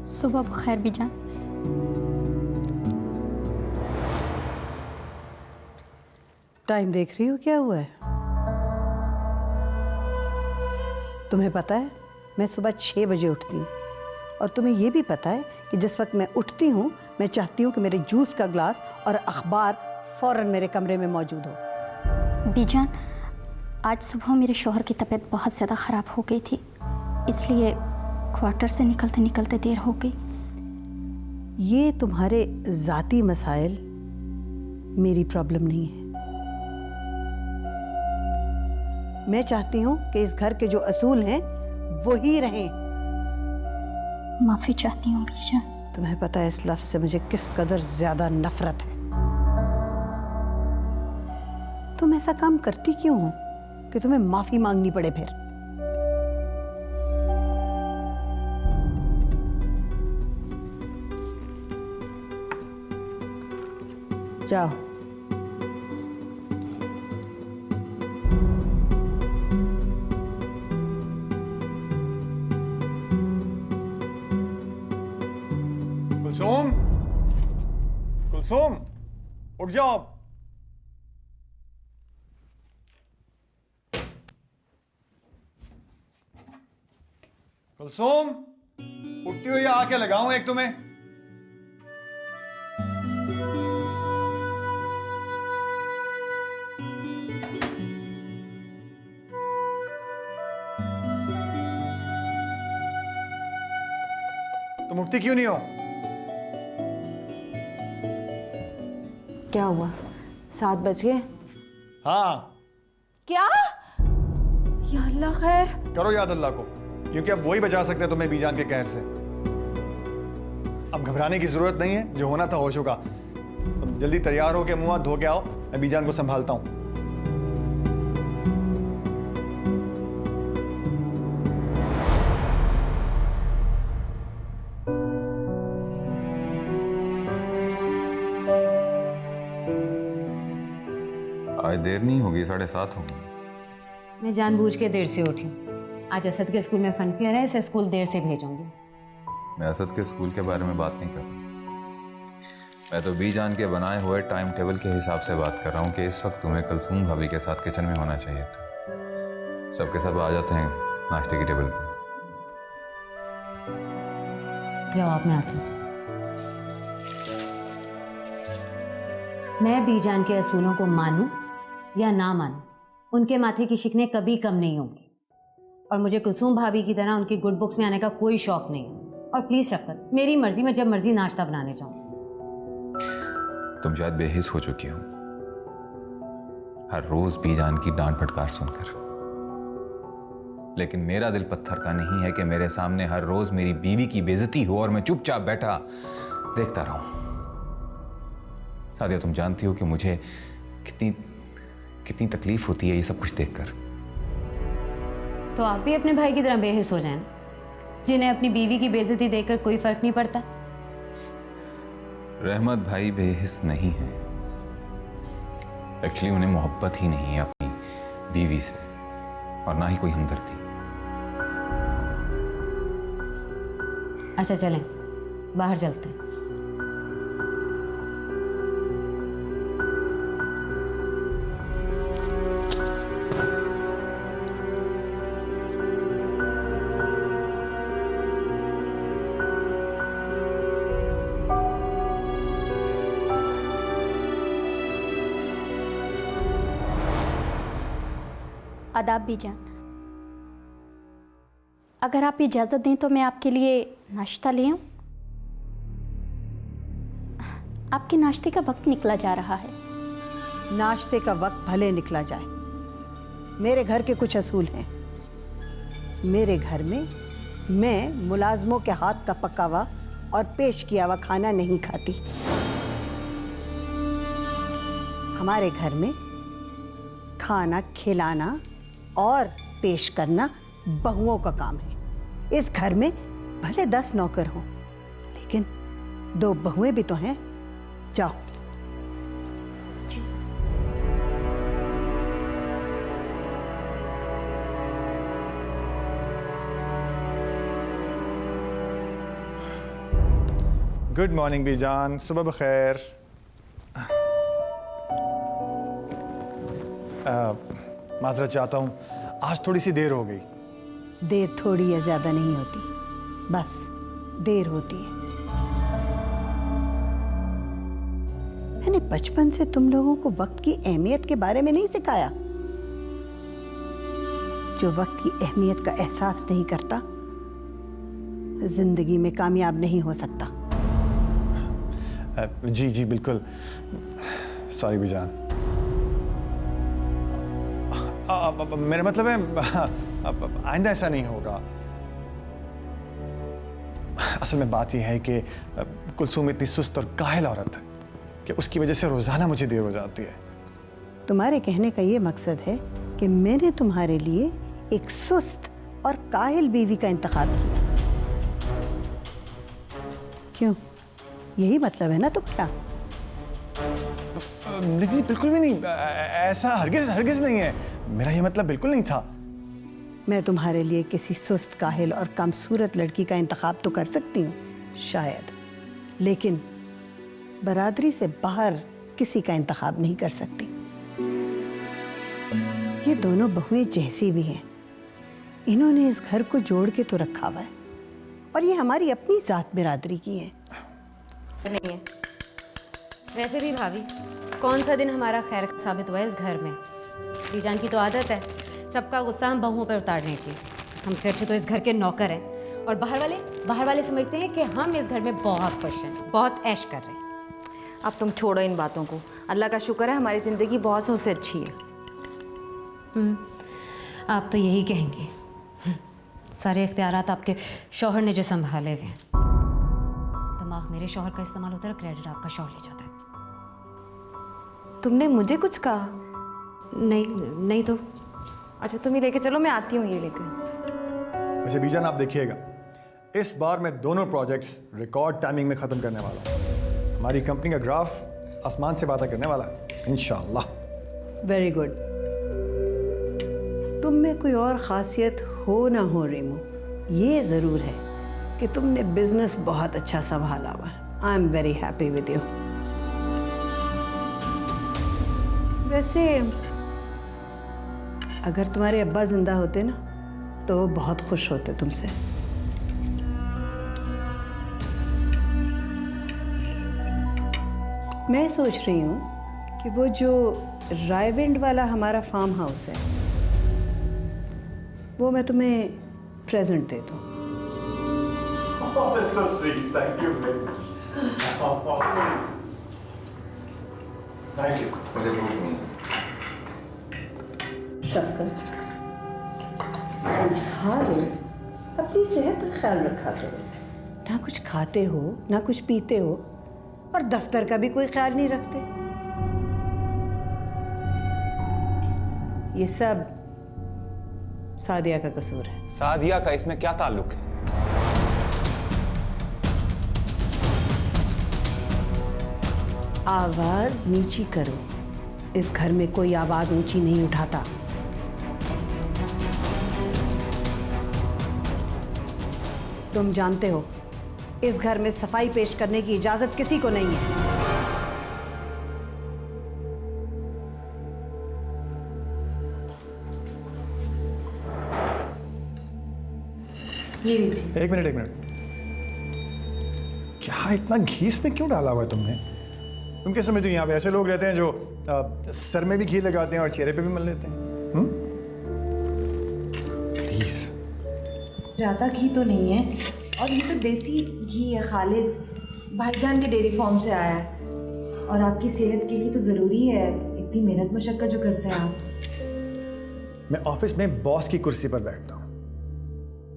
सुबह बखैर बीजान। टाइम देख रही हो क्या हुआ है? तुम्हें पता है मैं सुबह 6 बजे उठती हूँ और तुम्हें ये भी पता है कि जिस वक्त मैं उठती हूँ मैं चाहती हूँ कि मेरे जूस का ग्लास और अखबार फौरन मेरे कमरे में मौजूद हो। बीजान, आज सुबह मेरे शौहर की तबीयत बहुत ज़्यादा ख़राब हो गई थी, इसलिए क्वार्टर से निकलते निकलते देर हो गई। ये तुम्हारे ज़ाती मसाइल मेरी प्रॉब्लम नहीं है। मैं चाहती हूँ कि इस घर के जो असूल हैं वो ही रहें। माफ़ी चाहती हूँ बीजान। तुम्हें पता है इस लफ्ज़ से मुझे किस कदर ज़्यादा नफरत है। तुम ऐसा काम करती क्यों हो कि तुम्हें माफ़ी मांगनी पड़े फिर? जाओ। कुलसुम, कुलसुम, उठ जाओ अब। कुलसुम, उठती हुई आके लगाऊं एक तुम्हें। तुम उठती क्यों नहीं हो? क्या हुआ? 7 बज गए? हाँ, क्या? या अल्लाह खैर। करो याद अल्लाह को, क्योंकि अब वही बचा सकते हैं तुम्हें बीजान के कहर से। अब घबराने की जरूरत नहीं है, जो होना था हो चुका। तुम जल्दी तैयार हो के मुंह हाथ धो के आओ, मैं बीजान को संभालता हूं। आज देर नहीं होगी, 7:30 हो गई। मैं जानबूझ के देर से उठी हूँ। आज असद के स्कूल में फन फेयर है, इसे स्कूल देर से भेजूंगी। मैं असद के स्कूल के बारे में बात नहीं कर रहा। मैं तो बीजान के बनाए हुए टाइम टेबल के हिसाब से बात कर रहा हूँ कि इस वक्त तुम्हें कुलसुम भाभी के साथ किचन में होना चाहिए था। सबके सब आ जाते हैं नाश्ते की टेबल पे। जवाब में आती हूँ। मैं बीजान के असूलों को मानूं या ना मानूं, उनके माथे की शिकने कभी कम नहीं होंगी। और मुझे कुलसुम भाभी की तरह उनकी गुड बुक्स में आने का कोई शौक नहीं है। और प्लीज शफकत, मेरी मर्जी में जब मर्जी नाश्ता बनाने जाऊं। तुम शायद बेहिस हो चुकी हो हर रोज बीजान की डांट फटकार सुनकर, लेकिन मेरा दिल पत्थर का नहीं है कि मेरे सामने हर रोज मेरी बीवी की बेइज्जती हो और मैं चुपचाप बैठा देखता रहूं। सादिया, तुम जानती हो कि मुझे कितनी तकलीफ होती है ये सब कुछ देखकर। तो आप भी अपने भाई की तरह बेहिस हो जाएं, जिन्हें अपनी बीवी की बेइज्जती देखकर कोई फर्क नहीं पड़ता। रहमत भाई बेहिस नहीं है, एक्चुअली उन्हें मोहब्बत ही नहीं है अपनी बीवी से, और ना ही कोई हमदर्दी। अच्छा चलें, बाहर चलते हैं। आदाब बीजान, अगर आप इजाज़त दें तो मैं आपके लिए नाश्ता ले आऊं। आपके नाश्ते का वक्त निकला जा रहा है। नाश्ते का वक्त भले निकला जाए, मेरे घर के कुछ असूल हैं। मेरे घर में मैं मुलाजमों के हाथ का पका हुआ और पेश किया हुआ खाना नहीं खाती। हमारे घर में खाना खिलाना और पेश करना बहुओं का काम है। इस घर में भले 10 नौकर हों, लेकिन 2 बहुएं भी तो हैं। जाओ। गुड मॉर्निंग बीजान, सुबह बखैर। माजरत चाहता हूँ, आज थोड़ी सी देर हो गई। देर थोड़ी या ज्यादा नहीं होती, बस देर होती है। मैंने बचपन से तुम लोगों को वक्त की अहमियत के बारे में नहीं सिखाया? जो वक्त की अहमियत का एहसास नहीं करता जिंदगी में कामयाब नहीं हो सकता। जी जी बिल्कुल, सॉरी बीजान। मेरा मतलब है आइंदा ऐसा नहीं होगा। असल में बात यह है कि कुलसूम इतनी सुस्त और काहिल औरत है कि उसकी वजह से रोजाना मुझे देर हो जाती है। तुम्हारे कहने का ये मकसद है कि मैंने तुम्हारे लिए एक सुस्त और काहिल बीवी का इंतखाब किया। क्यों, यही मतलब है ना तुम्हारा? नहीं, बिल्कुल भी नहीं, ऐसा हरगिज हरगिज नहीं है। मेरा ये मतलब बिल्कुल नहीं था। मैं तुम्हारे लिए किसी सुस्त, काहिल और कमसूरत लड़की का इंतखाब तो कर सकती हूँ शायद, लेकिन बरादरी से बाहर किसी का इंतखाब नहीं कर सकती। ये दोनों बहुएं जैसी भी हैं, इन्होंने इस घर को जोड़ के तो रखा हुआ है, और ये हमारी अपनी जात बिरादरी की है। नहीं है। वैसे भी भाभी, कौन सा दिन हमारा खैर साबित हुआ है इस घर में? बीजान की तो आदत है सबका गुस्सा हम बहुओं पर उतारने की। हमसे अच्छे तो इस घर के नौकर हैं, और बाहर वाले समझते हैं कि हम इस घर में बहुत खुश हैं, बहुत ऐश कर रहे हैं। अब तुम छोड़ो इन बातों को। अल्लाह का शुक्र है हमारी ज़िंदगी बहुत सौ से अच्छी है। आप तो यही कहेंगे। सारे इख्तियारात आपके शौहर ने जो संभाले हुए हैं। दिमाग मेरे शौहर का इस्तेमाल होता है, क्रेडिट आपका शौहर ले जाता है। तुमने मुझे कुछ कहा? नहीं तो। अच्छा तुम ही लेके चलो, मैं आती हूँ ये लेकर। वैसे बीजान आप देखिएगा, इस बार मैं दोनों प्रोजेक्ट्स रिकॉर्ड टाइमिंग में ख़त्म करने वाला हूँ। हमारी कंपनी का ग्राफ आसमान से बातें करने वाला है इंशाअल्लाह। Very good. तुम में कोई और ख़ासियत हो ना हो रीमू, ये ज़रूर है कि तुमने बिजनेस बहुत अच्छा संभाला हुआ है। I am very happy with you. वैसे अगर तुम्हारे अब्बा जिंदा होते ना तो वो बहुत खुश होते तुमसे। मैं सोच रही हूँ कि वो जो रायविंड वाला हमारा फार्म हाउस है वो मैं तुम्हें प्रेजेंट दे दूँ। शफकत, कुछ खा लो, अपनी सेहत का ख्याल रखा करो। ना कुछ खाते हो ना कुछ पीते हो, और दफ्तर का भी कोई ख्याल नहीं रखते। ये सब सादिया का कसूर है। सादिया का इसमें क्या ताल्लुक है? आवाज नीची करो। इस घर में कोई आवाज ऊंची नहीं उठाता। तुम जानते हो इस घर में सफाई पेश करने की इजाजत किसी को नहीं है। ये लीजिए। एक मिनट, क्या इतना घी इसमें क्यों डाला हुआ है तुमने? तुम क्या समझते हो यहाँ पे ऐसे लोग रहते हैं जो सर में भी घी लगाते हैं और चेहरे पे भी मल लेते हैं? प्लीज। ज़्यादा घी तो नहीं है, और ये तो देसी घी है, खालिस भाईजान के डेयरी फार्म से आया है, और आपकी सेहत के लिए तो ज़रूरी है। इतनी मेहनत मशक्कत जो करते हैं आप। मैं ऑफिस में बॉस की कुर्सी पर बैठता हूँ,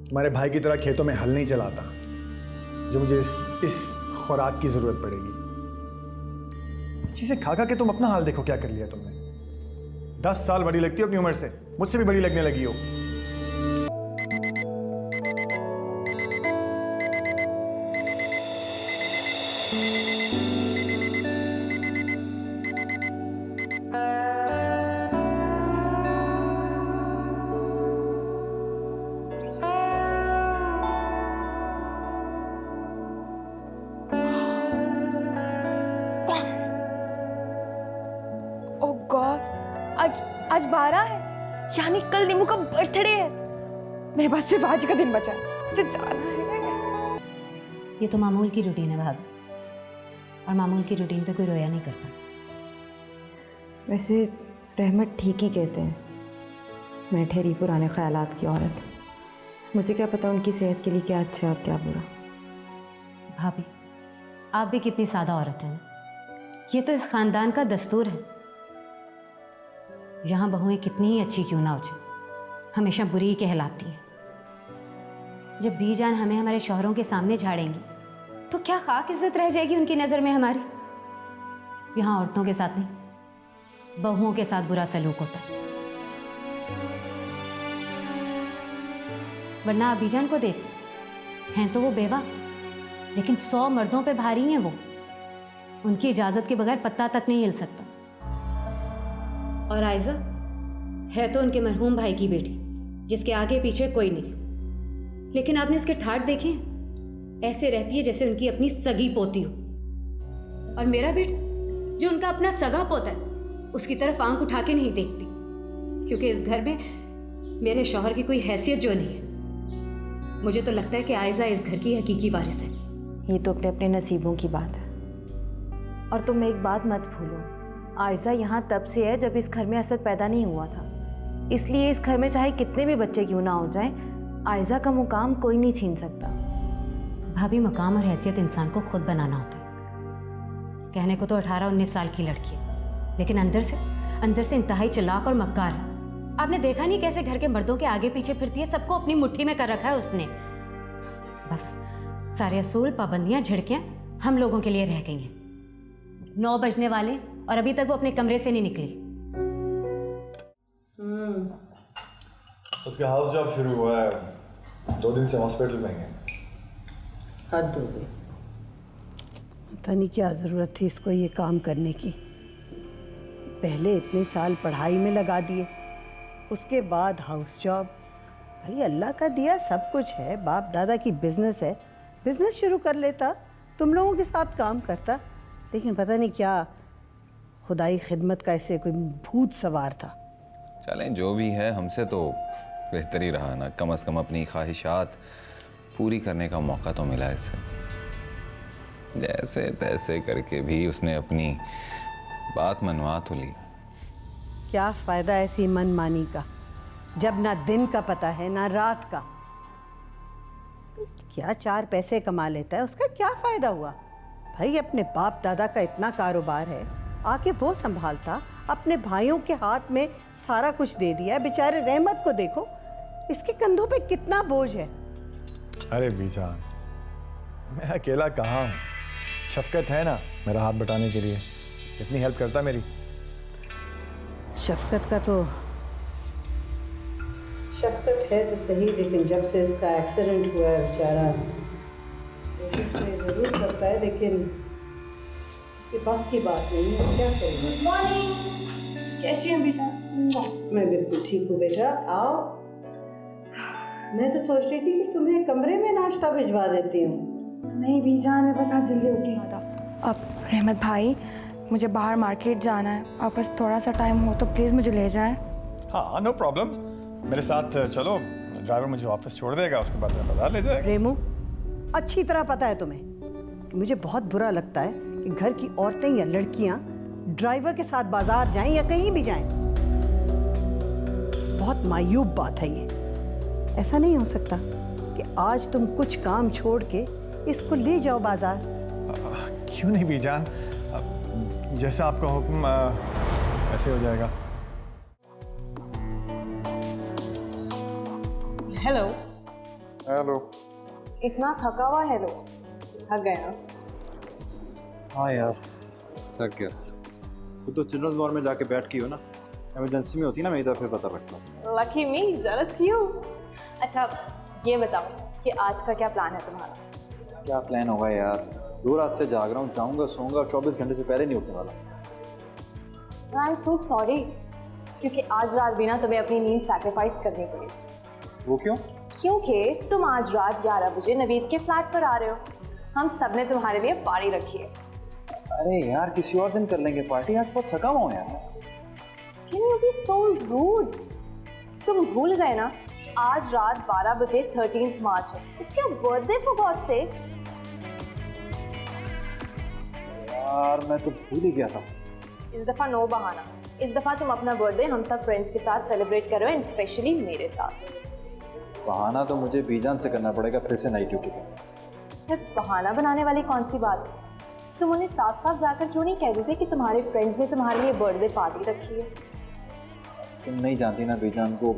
तुम्हारे भाई की तरह खेतों में हल नहीं चलाता जो मुझे इस खुराक की जरूरत पड़ेगी। चीजें खा खा के तुम अपना हाल देखो क्या कर लिया तुमने। 10 साल बड़ी लगती हो अपनी उम्र से, मुझसे भी बड़ी लगने लगी हो। आज 12 है, यानी कल नीमू का बर्थडे है। मेरे पास सिर्फ आज का दिन बचा है, मुझे जाना है। ये तो मामूल की रूटीन है भाभी, और मामूल की रूटीन पे कोई रोया नहीं करता। वैसे रहमत ठीक ही कहते हैं, मैं ठहरी पुराने ख्यालात की औरत। मुझे क्या पता उनकी सेहत के लिए क्या अच्छा और क्या बुरा। भाभी, आप भी कितनी सादा औरत हैं ना। ये तो इस खानदान का दस्तूर है। यहाँ बहुएं कितनी ही अच्छी क्यों ना हो जाए, हमेशा बुरी ही कहलाती हैं। जब बीजान हमें हमारे शौहरों के सामने झाड़ेंगी तो क्या खाक इज्जत रह जाएगी उनकी नज़र में हमारी। यहाँ औरतों के साथ नहीं, बहुओं के साथ बुरा सलूक होता है। वरना आप बीजान को देख, हैं तो वो बेवा, लेकिन 100 मर्दों पे भारी हैं वो। उनकी इजाज़त के बगैर पत्ता तक नहीं हिल सकता। और आयजा है तो उनके मरहूम भाई की बेटी, जिसके आगे पीछे कोई नहीं, लेकिन आपने उसके ठाठ देखे हैं? ऐसे रहती है जैसे उनकी अपनी सगी पोती हो। और मेरा बेटा, जो उनका अपना सगा पोता है, उसकी तरफ आंख उठा के नहीं देखती, क्योंकि इस घर में मेरे शौहर की कोई हैसियत जो नहीं है। मुझे तो लगता है कि आयजा इस घर की हकीकी वारिस है। ये तो अपने अपने नसीबों की बात है। और तुम एक बात मत भूलो, आयजा यहाँ तब से है जब इस घर में असद पैदा नहीं हुआ था। इसलिए इस घर में चाहे कितने भी बच्चे क्यों ना हो जाएं, आयजा का मुकाम कोई नहीं छीन सकता। भाभी, मुकाम और हैसियत इंसान को खुद बनाना होता है। कहने को तो 18-19 साल की लड़की है, लेकिन अंदर से इंतहाई चालाक और मक्कार है। आपने देखा नहीं कैसे घर के मर्दों के आगे पीछे फिरती है? सबको अपनी मुट्ठी में कर रखा है उसने। बस सारे असूल, पाबंदियां, झिड़कियां हम लोगों के लिए रह गई हैं। 9 बजने वाले और अभी तक वो अपने कमरे से नहीं निकली। उसका हाउस जॉब शुरू हुआ है, 2 दिन से हॉस्पिटल में है। हद हो गई। पता नहीं क्या ज़रूरत थी इसको ये काम करने की। पहले इतने साल पढ़ाई में लगा दिए, उसके बाद हाउस जॉब। भाई अल्लाह का दिया सब कुछ है, बाप दादा की बिजनेस है, बिजनेस शुरू कर लेता, तुम लोगों के साथ काम करता। लेकिन पता नहीं क्या खुदाई खिदमत का ऐसे कोई भूत सवार था। चलें जो भी है, हमसे तो बेहतर ही रहा ना। कम से कम अपनी ख्वाहिशात पूरी करने का मौका तो मिला इससे। जैसे तैसे करके भी उसने अपनी बात मनवा तो ली। क्या फ़ायदा ऐसी मनमानी का, जब ना दिन का पता है ना रात का। क्या 4 पैसे कमा लेता है, उसका क्या फ़ायदा हुआ? भाई अपने बाप दादा का इतना कारोबार है, आके वो संभालता, अपने भाइयों के हाथ में सारा कुछ दे दिया है। बेचारे रहमत को देखो, इसके कंधों पे कितना बोझ है। अरे बीजान, मैं अकेला कहाँ हूँ? शफकत है ना मेरा हाथ बटाने के लिए, इतनी हेल्प करता मेरी। शफकत का तो शफकत है तो सही, लेकिन जब से इसका एक्सीडेंट हुआ है बेचारा, कोशिश में ज़रूर करता है, लेकिन इसके पास की बात नहीं है। क्या करेंगे? गुड मॉर्निंग, कैसी हैं बेटा? मैं बिल्कुल ठीक हूँ बेटा, आओ। मैं तो सोच रही थी कि तुम्हें कमरे में नाश्ता भिजवा देती हूँ। नहीं बीजान, मैं बस आज जल्दी उठ गई था। अब रहमत भाई, मुझे बाहर मार्केट जाना है, आप बस थोड़ा सा टाइम हो तो प्लीज़ मुझे ले जाएं। हाँ नो प्रॉब्लम, मेरे साथ चलो, ड्राइवर मुझे ऑफिस छोड़ देगा, उसके बाद मैं बाजार ले जाएगा। रेमू, अच्छी तरह पता है तुम्हें कि मुझे बहुत बुरा लगता है कि घर की औरतें या लड़कियां ड्राइवर के साथ बाजार जाएं या कहीं भी जाएं। बहुत मायूब बात है ये। ऐसा नहीं हो सकता कि आज तुम कुछ काम छोड़ के इसको ले जाओ बाजार। क्यों नहीं बीजान, जैसा आपका हुक्म ऐसे हो जाएगा। हेलो। हेलो। इतना थका हुआ हेलो, थक गया। हाँ यार थक गया। खुद तो चिल्ड्रंस वार्ड में जाके बैठ की हो ना, इमरजेंसी में होती ना मेरी तरफ फिर पता लगता। Lucky me, just you. अच्छा ये बताओ कि आज का क्या प्लान है तुम्हारा? क्या प्लान होगा यार, 2 रात से जाग रहा हूँ, जाऊँगा सोऊंगा और 24 घंटे से पहले नहीं उठने वाला। आई एम सो सॉरी, क्योंकि आज रात भी ना तुम्हें अपनी नींद सैक्रिफाइस करनी पड़ी। वो क्यों? क्योंकि तुम आज रात 11 बजे नवीद के फ्लैट पर आ रहे हो। हम सब ने तुम्हारे लिए पार्टी रखी है। अरे यार किसी और दिन कर लेंगे पार्टी, आज बहुत थका हुआ हूँ यार। Can you be so rude? तुम भूल गए ना, आज रात 12 बजे 13 मार्च है। It's your birthday for God sake. यार मैं तो भूल ही गया था। इस दफा नो बहाना। इस दफा तुम अपना बर्थडे हम सब फ्रेंड्स के साथ सेलिब्रेट करो, एंड स्पेशली मेरे साथ। बहाना तो मुझे बीजान से करना पड़ेगा फिर से नाइट ड्यूटी का। सिर्फ बहाना बनाने वाली कौन सी बात है? तुम उन्हें साफ साफ जाकर क्यों नहीं कह देते कि तुम्हारे फ्रेंड्स ने तुम्हारे लिए बर्थडे पार्टी रखी है? तुम नहीं जानती ना बीजान को,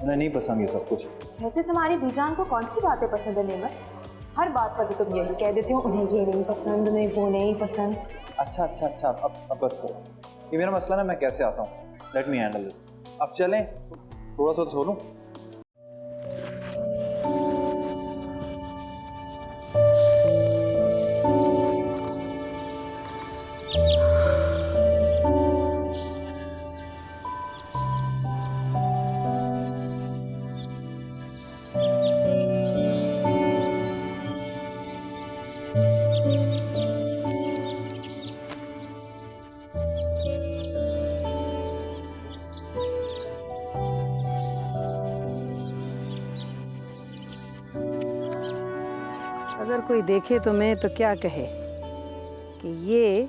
उन्हें नहीं पसंद ये सब कुछ। वैसे तुम्हारी बीजान को कौन सी बातें पसंद है नेमर? हर बात पर तो तुम यही कह देते हो, उन्हें ये नहीं पसंद, उन्हें वो नहीं पसंद। अच्छा अच्छा अच्छा, अब बस करो। ये मेरा मसला ना, मैं कैसे आता हूँ। Let me handle this. अब चलें, थोड़ा सा तो सो लूँ। अगर कोई देखे तुम्हें तो क्या कहे कि ये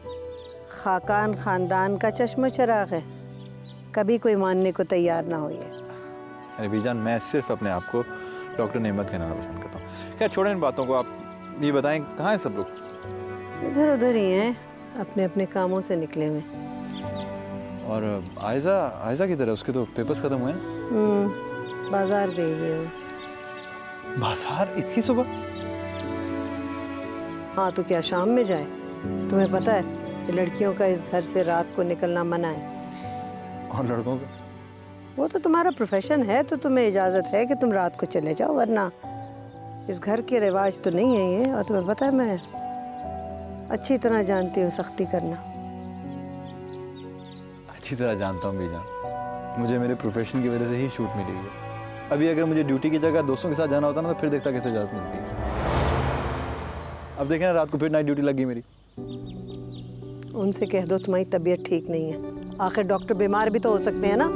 खाकान ख़ानदान का चश्म चराग है। कभी कोई मानने को तैयार ना हो ये। अरे बीजान, मैं सिर्फ अपने आप को डॉक्टर नेमत कहना पसंद करता हूँ। खैर छोड़ें इन बातों को, आप ये बताएं कहाँ हैं सब लोग? इधर उधर ही हैं, अपने अपने कामों से निकले हुए। और आयजा किधर है? उसके तो पेपर्स खत्म हुए हैं। बाजार गई हुई है। बाजार इतनी सुबह? हाँ तो क्या शाम में जाए? तुम्हें पता है कि लड़कियों का इस घर से रात को निकलना मना है। और लड़कों का? वो तो तुम्हारा प्रोफेशन है, तो तुम्हें इजाज़त है कि तुम रात को चले जाओ, वरना इस घर के रिवाज तो नहीं है ये। और तुम्हें पता है मैं अच्छी तरह जानती हूँ सख्ती करना। अच्छी तरह जानता हूँ बीजान, मुझे मेरे प्रोफेशन की वजह से ही छूट मिली है। अभी अगर मुझे ड्यूटी की जगह दोस्तों के साथ जाना होता ना, तो फिर देखता कैसे इजाज़त मिलती है। अब देखें ना, रात को फिर नाइट ड्यूटी लगी मेरी। उनसे कह दो तुम्हारी तबीयत ठीक नहीं है, आखिर डॉक्टर बीमार भी तो हो सकते हैं ना।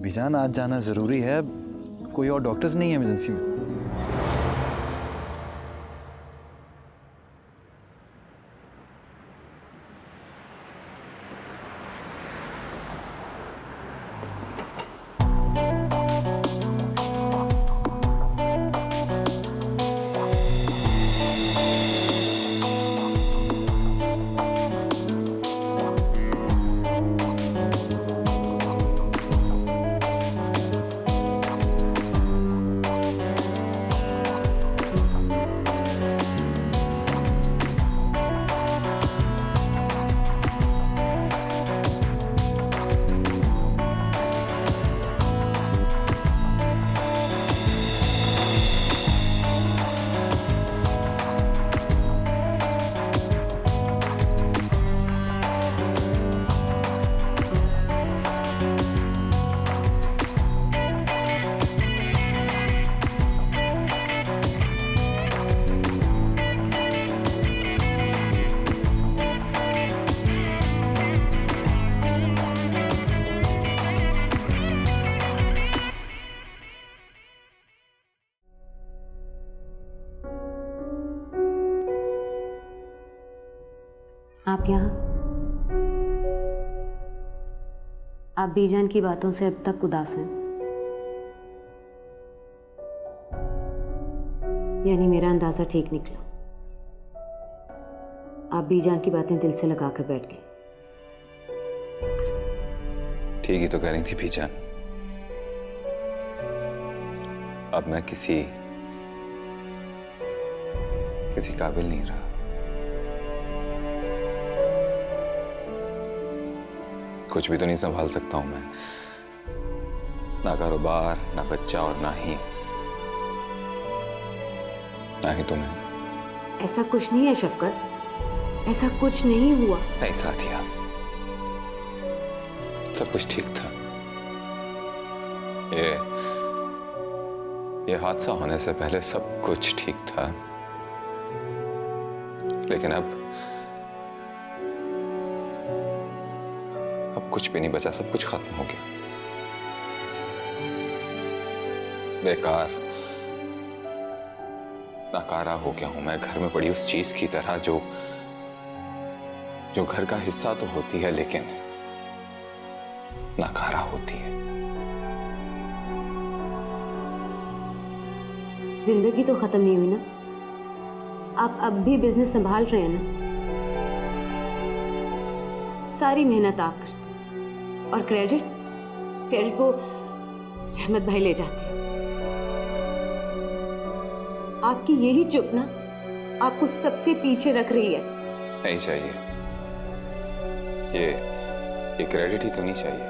बीजान आज जाना ज़रूरी है, कोई और डॉक्टर्स नहीं है इमरजेंसी में। आप यहाँ? आप बीजान की बातों से अब तक उदास हैं, यानी मेरा अंदाजा ठीक निकला। आप बीजान की बातें दिल से लगाकर बैठ गए। ठीक ही तो कह रही थी बीजान। अब मैं किसी काबिल नहीं रहा। कुछ भी तो नहीं संभाल सकता हूं मैं, ना कारोबार, ना बच्चा, और ना ही तुम्हें। ऐसा कुछ नहीं है शफकत, ऐसा कुछ नहीं हुआ। नहीं साथिया, सब कुछ ठीक था। ये हादसा होने से पहले सब कुछ ठीक था, लेकिन अब कुछ भी नहीं बचा, सब कुछ खत्म हो गया। बेकार, नाकारा हो गया हूं मैं, घर में पड़ी उस चीज की तरह जो घर का हिस्सा तो होती है लेकिन नाकारा होती है। जिंदगी तो खत्म नहीं हुई ना, आप अब भी बिजनेस संभाल रहे हैं ना। सारी मेहनत आप करते और क्रेडिट को रहमत भाई ले जाते हैं। आपकी यही चुप ना आपको सबसे पीछे रख रही है। नहीं चाहिए, ये क्रेडिट ही तो नहीं चाहिए।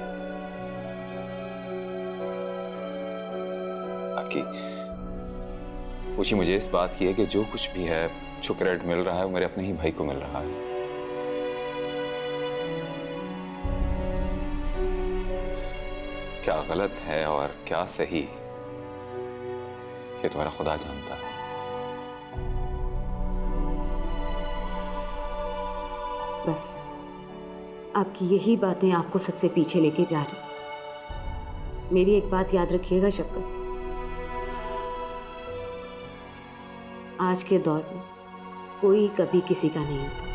आपकी खुशी मुझे इस बात की है कि जो कुछ भी है, जो क्रेडिट मिल रहा है वो मेरे अपने ही भाई को मिल रहा है। क्या गलत है और क्या सही, ये तुम्हारा खुदा जानता है। बस आपकी यही बातें आपको सबसे पीछे लेके जा रही। मेरी एक बात याद रखिएगा शक्कर, आज के दौर में कोई कभी किसी का नहीं होता।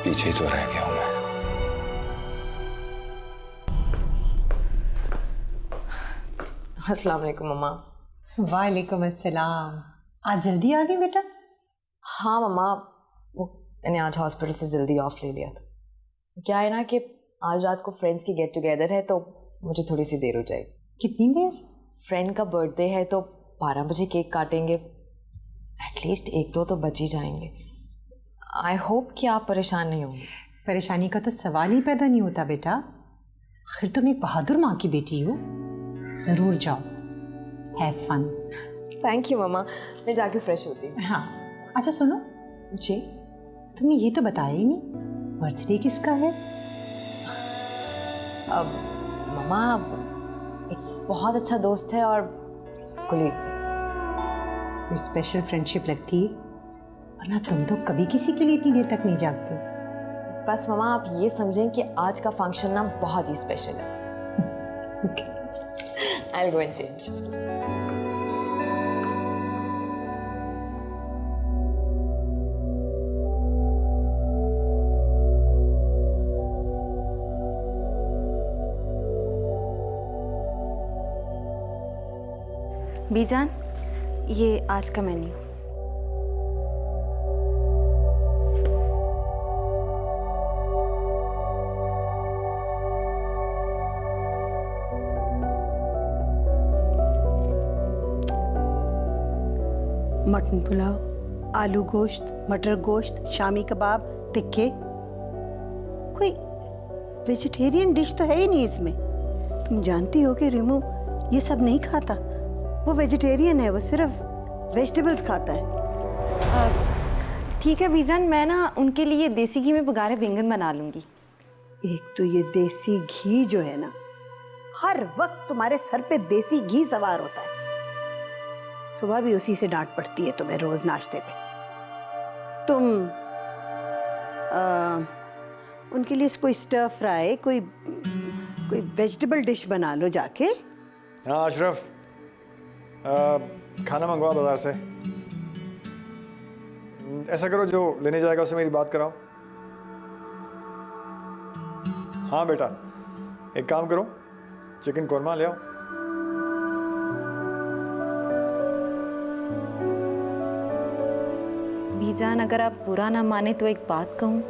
पीछे तो रह गया हूं मैं। अस्सलाम वालेकुम मम्मा। वालेकुम अस्सलाम। आज जल्दी आ गई बेटा? हाँ मम्मा, वो मैंने आज हॉस्पिटल से जल्दी ऑफ ले लिया था। क्या है ना कि आज रात को फ्रेंड्स की गेट टुगेदर है तो मुझे थोड़ी सी देर हो जाएगी। कितनी देर? फ्रेंड का बर्थडे है तो 12 बजे केक काटेंगे, एटलीस्ट 1-2 तो बच ही जाएंगे। आई होप कि आप परेशान नहीं होंगे। परेशानी का तो सवाल ही पैदा नहीं होता बेटा, आखिर तुम एक बहादुर माँ की बेटी हो। ज़रूर जाओ, हैव फन। थैंक यू मम्मा, मैं जाके फ्रेश होती हूँ। हाँ अच्छा सुनो जी, तुमने ये तो बताया ही नहीं, बर्थडे किसका है? अब मम्मा एक बहुत अच्छा दोस्त है और कुलीग। कोई स्पेशल फ्रेंडशिप लगती है, वरना तुम तो कभी किसी के लिए इतनी देर तक नहीं जागते। बस मम्मा आप ये समझें कि आज का फंक्शन ना बहुत ही स्पेशल है। Okay, I'll go and change. बीजान, ये आज का मेन्यू। मटन पुलाव, आलू गोश्त, मटर गोश्त, शामी कबाब, टिक्के। कोई वेजिटेरियन डिश तो है ही नहीं इसमें। तुम जानती हो कि रिमू ये सब नहीं खाता, वो वेजिटेरियन है, वो सिर्फ वेजिटेबल्स खाता है। ठीक है बीजान, मैं ना उनके लिए देसी घी में पकाए बैंगन बना लूँगी। एक तो ये देसी घी जो है ना, हर वक्त तुम्हारे सर पे देसी घी सवार होता है। सुबह भी उसी से डांट पड़ती है तुम्हें रोज नाश्ते पे। तुम उनके लिए कोई स्टर फ्राई, कोई वेजिटेबल डिश बना लो जाके। हाँ अशरफ, खाना मंगवाओ बाजार से। ऐसा करो, जो लेने जाएगा उससे मेरी बात कराओ। हाँ बेटा, एक काम करो, चिकन कोरमा ले आओ। बीजान, अगर आप बुरा ना माने तो एक बात कहूँ।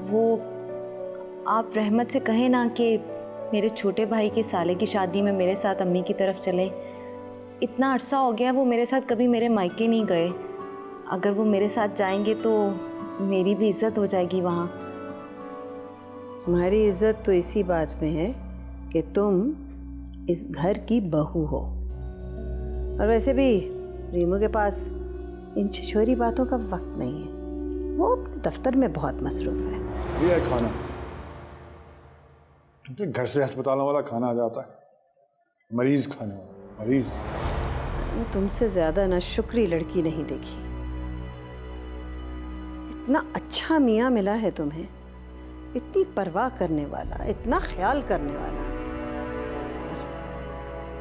वो आप रहमत से कहें ना कि मेरे छोटे भाई के साले की शादी में मेरे साथ अम्मी की तरफ चले। इतना अरसा हो गया वो मेरे साथ कभी मेरे मायके नहीं गए। अगर वो मेरे साथ जाएंगे तो मेरी भी इज्जत हो जाएगी वहाँ। तुम्हारी इज्जत तो इसी बात में है कि तुम इस घर की बहू हो। और वैसे भी रीमू के पास इन छिछोरी बातों का वक्त नहीं है, वो अपने दफ्तर में बहुत मसरूफ है। ये है खाना, घर से अस्पतालों वाला खाना आ जाता है, मरीज खाने वाला मरीज। तुमसे ज्यादा ना शुक्री लड़की नहीं देखी। इतना अच्छा मियाँ मिला है तुम्हें, इतनी परवाह करने वाला, इतना ख्याल करने वाला।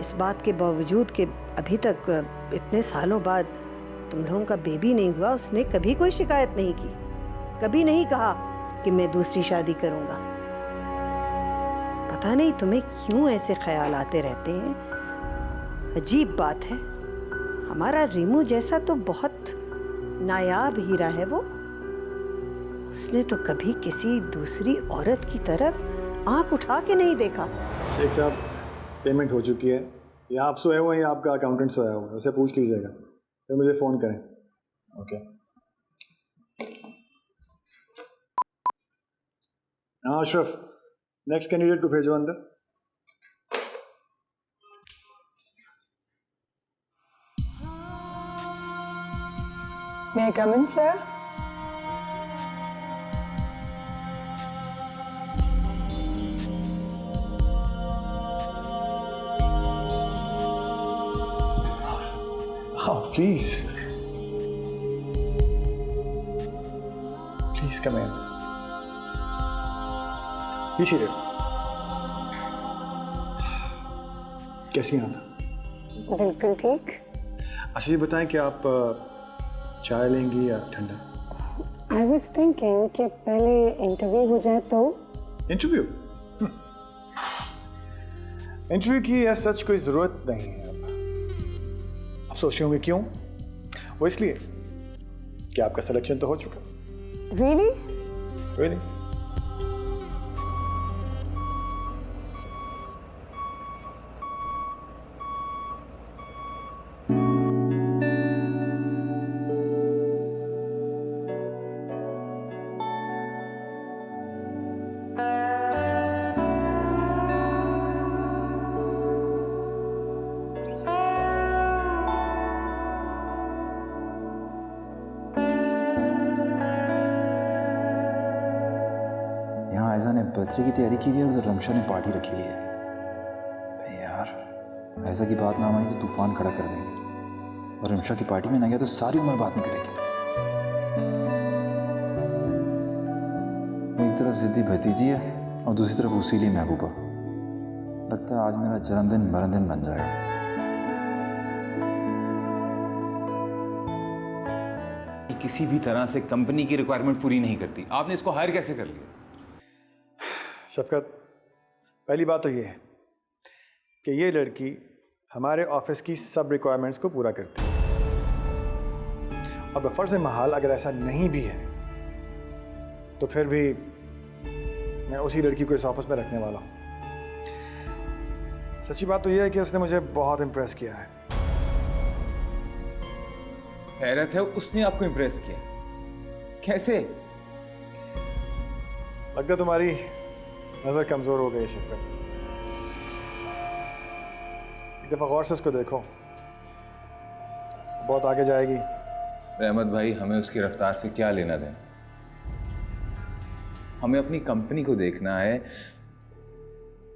इस बात के बावजूद कि अभी तक इतने सालों बाद तुम लोगों का बेबी नहीं हुआ, उसने कभी कोई शिकायत नहीं की, कभी नहीं कहा कि मैं दूसरी शादी करूंगा। पता नहीं तुम्हें क्यों ऐसे ख्याल आते रहते हैं। अजीब बात है, हमारा रीमू जैसा तो बहुत नायाब हीरा है वो, उसने तो कभी किसी दूसरी औरत की तरफ आंख उठा के नहीं देखा। शेख साहब, पेमेंट हो चुकी है, या आप सोए हुए हैं या आपका अकाउंटेंट सोया हुआ है, उसे पूछ लीजिएगा, फिर मुझे फ़ोन करें। ओके। हाँ अशरफ, नेक्स्ट कैंडिडेट को भेजो अंदर। May I come in, sir? Oh, please. Please come in. Be seated. कैसी हैं आप? बिल्कुल ठीक। अच्छा ये बताएं कि आप चाय लेंगी या ठंडा? I was thinking कि पहले इंटरव्यू हो जाए तो। इंटरव्यू? इंटरव्यू की या सच कोई ज़रूरत नहीं है। आप सोच रहे होंगे क्यों? वो इसलिए कि आपका सिलेक्शन तो हो चुका। Really? Really? यहाँ आयजा ने बर्थडे की तैयारी की हुई है, उधर रमशा ने पार्टी रखी हुई है। भाई यार, आयजा की बात ना मानी तो तूफान खड़ा कर देंगे, और रमशा की पार्टी में ना गया तो सारी उम्र बात नहीं करेगी। एक तरफ जिद्दी भतीजी है और दूसरी तरफ उसीली महबूबा। लगता है आज मेरा जन्मदिन मरणदिन बन जाएगा। किसी भी तरह से कंपनी की रिक्वायरमेंट पूरी नहीं करती, आपने इसको हायर कैसे कर लिया? शफकत, पहली बात तो ये है कि ये लड़की हमारे ऑफिस की सब रिक्वायरमेंट्स को पूरा करती है। अब फ़र्ज़ महाल अगर ऐसा नहीं भी है तो फिर भी मैं उसी लड़की को इस ऑफिस में रखने वाला हूँ। सच्ची बात तो ये है कि उसने मुझे बहुत इम्प्रेस किया है। हैरत है, उसने आपको इम्प्रेस किया? कैसे? लगता है तुम्हारी नज़र कमज़ोर हो गई है शफकत। एक दफ़ा गौर से उसको देखो, बहुत आगे जाएगी। रहमत भाई, हमें उसकी रफ्तार से क्या लेना देना? हमें अपनी कंपनी को देखना है।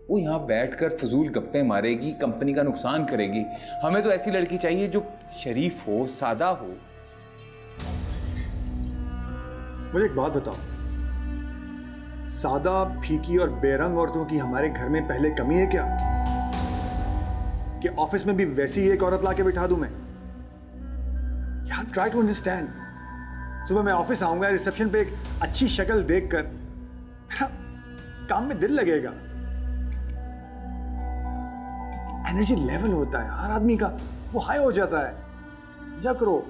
वो यहाँ बैठकर फजूल गप्पे मारेगी, कंपनी का नुकसान करेगी। हमें तो ऐसी लड़की चाहिए जो शरीफ हो, सादा हो। मुझे एक बात बताओ, सादा, फीकी और बेरंग औरतों की हमारे घर में पहले कमी है क्या? कि ऑफिस में भी वैसी एक औरत लाके बिठा दूं मैं? यार ट्राई टू अंडरस्टैंड। सुबह मैं ऑफिस आऊंगा, रिसेप्शन पे एक अच्छी शक्ल देखकर मेरा काम में दिल लगेगा। एनर्जी लेवल होता है हर आदमी का, वो हाई हो जाता है। समझा करो,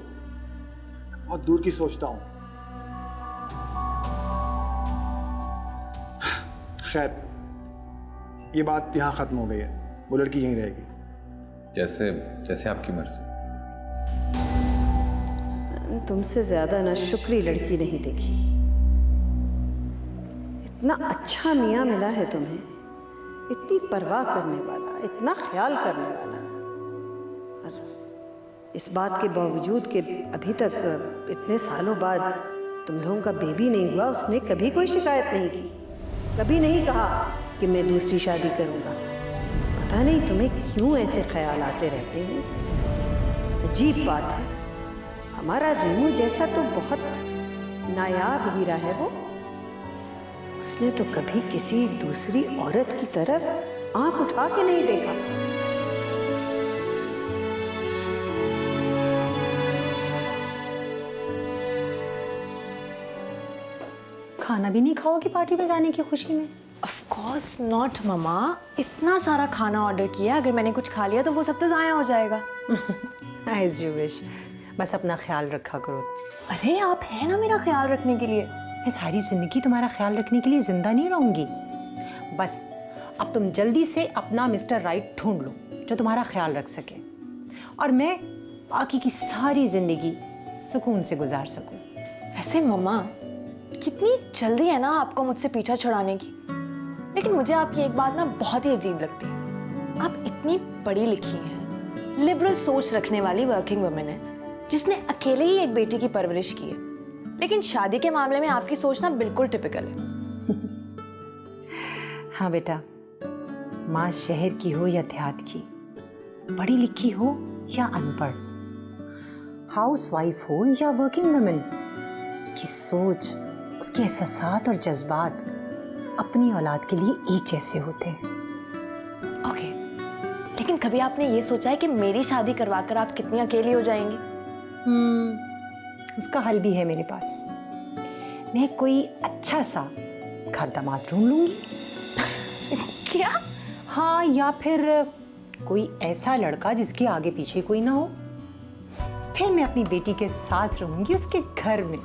बहुत दूर की सोचता हूं। खैर, ये बात यहाँ खत्म हो गई है, वो लड़की यहीं रहेगी। जैसे जैसे आपकी मर्जी। तुमसे ज्यादा ना शुक्री लड़की नहीं देखी। इतना अच्छा मियाँ मिला है तुम्हें, इतनी परवाह करने वाला, इतना ख्याल करने वाला, और इस बात के बावजूद कि अभी तक इतने सालों बाद तुम लोगों का बेबी नहीं हुआ, उसने कभी कोई शिकायत नहीं की, कभी नहीं कहा कि मैं दूसरी शादी करूंगा। पता नहीं तुम्हें क्यों ऐसे ख्याल आते रहते हैं। अजीब बात है, हमारा रेनू जैसा तो बहुत नायाब हीरा है वो, उसने तो कभी किसी दूसरी औरत की तरफ आंख उठा के नहीं देखा। खाना भी नहीं खाओगी पार्टी में जाने की खुशी में? ऑफ कोर्स नॉट मम्मा, इतना सारा खाना ऑर्डर किया, अगर मैंने कुछ खा लिया तो वो सब तो ज़ाया हो जाएगा। एज यू विश, बस अपना ख्याल रखा करो। अरे आप हैं ना मेरा ख्याल रखने के लिए। मैं सारी जिंदगी तुम्हारा ख्याल रखने के लिए जिंदा नहीं रहूंगी। बस अब तुम जल्दी से अपना मिस्टर राइट ढूंढ लो जो तुम्हारा ख्याल रख सके, और मैं बाकी की सारी जिंदगी सुकून से गुजार सकूं। वैसे मम्मा, कितनी जल्दी है ना आपको मुझसे पीछा छुड़ाने की, लेकिन मुझे आपकी एक बात ना बहुत ही अजीब लगती है। आप इतनी पढ़ी लिखी हैं, लिबरल सोच रखने वाली वर्किंग वुमेन है, जिसने अकेले ही एक बेटी की परवरिश की है, लेकिन शादी के मामले में आपकी सोच ना बिल्कुल टिपिकल है। हाँ बेटा, माँ शहर की हो या देहात की, पढ़ी लिखी हो या अनपढ़, हाउस वाइफ हो या वर्किंग वुमेन, उसकी सोच, उसके एहसासात और जज्बात अपनी औलाद के लिए एक जैसे होते हैं। ओके, लेकिन कभी आपने ये सोचा है कि मेरी शादी करवाकर आप कितनी अकेली हो जाएंगी? उसका हल भी है मेरे पास। मैं कोई अच्छा सा घर दामाद ढूंढ लूंगी। क्या? हाँ, या फिर कोई ऐसा लड़का जिसके आगे पीछे कोई ना हो, फिर मैं अपनी बेटी के साथ रहूंगी उसके घर में।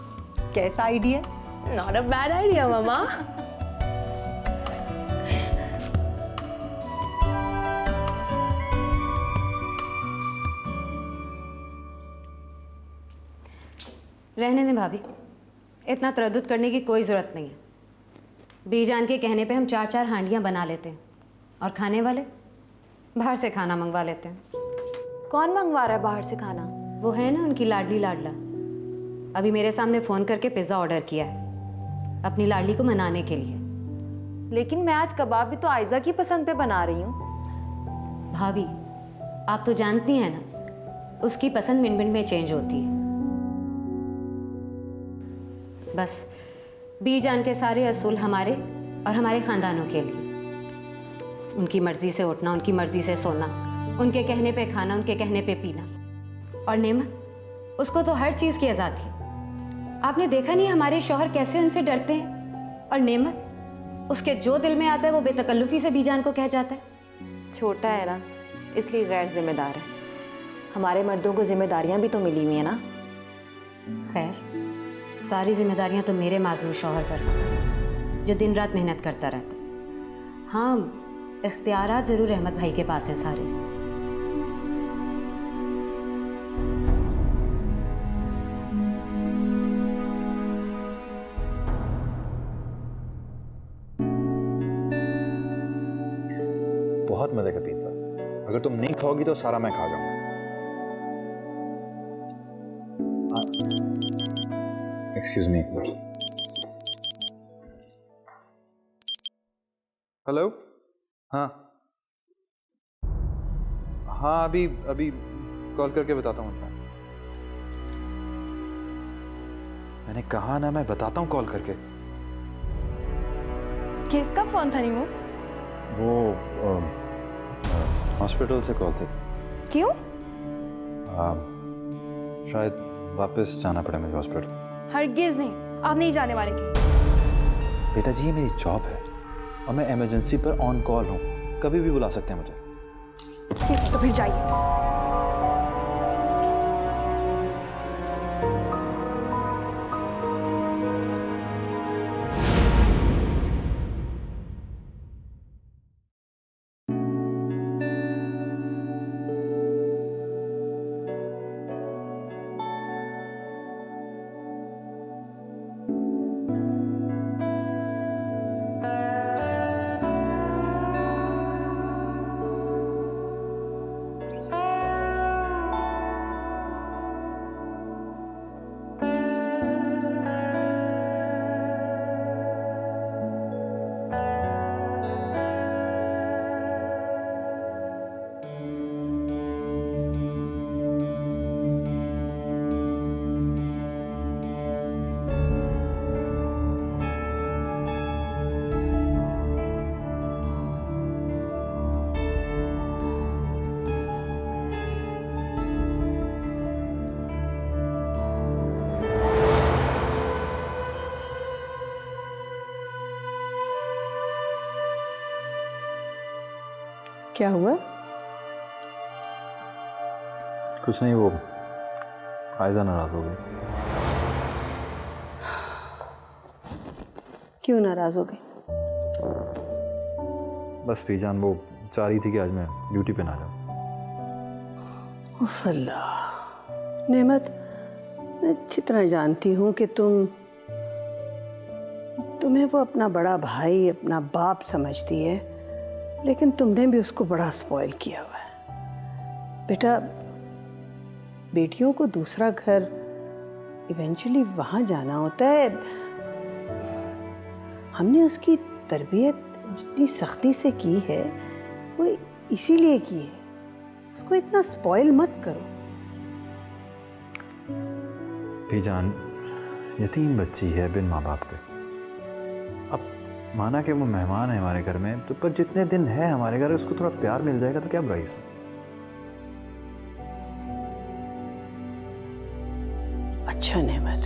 कैसा idea? Not a bad idea मामा। रहने दें भाभी, इतना तरद्दुद करने की कोई ज़रूरत नहीं है। बीजान के कहने पे हम 4-4 हांडियाँ बना लेते हैं, और खाने वाले बाहर से खाना मंगवा लेते हैं। कौन मंगवा रहा है बाहर से खाना? वो है ना उनकी लाडली लाडला, अभी मेरे सामने फ़ोन करके पिज़्ज़ा ऑर्डर किया है अपनी लाडली को मनाने के लिए। लेकिन मैं आज कबाब भी तो आयजा की पसंद पे बना रही हूँ। भाभी, आप तो जानती हैं ना, उसकी पसंद मिनट मिनट में चेंज होती है। बस बीजान के सारे असूल हमारे और हमारे ख़ानदानों के लिए, उनकी मर्ज़ी से उठना, उनकी मर्ज़ी से सोना, उनके कहने पे खाना, उनके कहने पे पीना। और नेमत, उसको तो हर चीज़ की आज़ादी। आपने देखा नहीं हमारे शौहर कैसे उनसे डरते हैं, और नेमत, उसके जो दिल में आता है वो बेतकल्लुफ़ी से बीजान को कह जाता है। छोटा है ना, इसलिए गैर जिम्मेदार है। हमारे मर्दों को जिम्मेदारियां भी तो मिली हुई है ना। खैर, सारी जिम्मेदारियां तो मेरे माजूर शौहर पर हैं, जो दिन रात मेहनत करता रहता है। हाँ, इख्तियारात ज़रूर अहमद भाई के पास हैं सारे। बहुत मजे का पिज्जा। अगर तुम नहीं खाओगी तो सारा मैं खा जाऊंगा। एक्सक्यूज मी, एक मिनट। हेलो। हाँ हाँ, अभी अभी कॉल करके बताता हूँ। मैंने कहा ना, मैं बताता हूँ कॉल करके। किसका फोन था नीमू? वो हॉस्पिटल से कॉल थी। क्यों? शायद वापस जाना पड़ा मुझे हॉस्पिटल। हरगिज़ नहीं, आप नहीं जाने वाले कहीं। बेटा जी, ये मेरी जॉब है और मैं इमरजेंसी पर ऑन कॉल हूँ, कभी भी बुला सकते हैं मुझे। ठीक है, तो फिर जाइए। क्या हुआ? कुछ नहीं, वो आयजा नाराज हो गई। क्यों नाराज हो गई? बस बीजान वो चाह रही थी कि आज मैं ड्यूटी पे ना जाऊँ। उफ अल्लाह। नेमत, मैं अच्छी तरह जानती हूँ कि तुम्हें वो अपना बड़ा भाई, अपना बाप समझती है, लेकिन तुमने भी उसको बड़ा स्पॉइल किया हुआ है। बेटा, बेटियों को दूसरा घर इवेंचुअली वहाँ जाना होता है। हमने उसकी तरबियत जितनी सख्ती से की है वो इसीलिए की है। उसको इतना स्पॉइल मत करो। बीजान यतीम बच्ची है बिन माँ बाप के। अब माना कि वो मेहमान है हमारे घर में, तो पर जितने दिन है हमारे घर उसको थोड़ा प्यार मिल जाएगा तो क्या बुराई इसमें। अच्छा नेमत,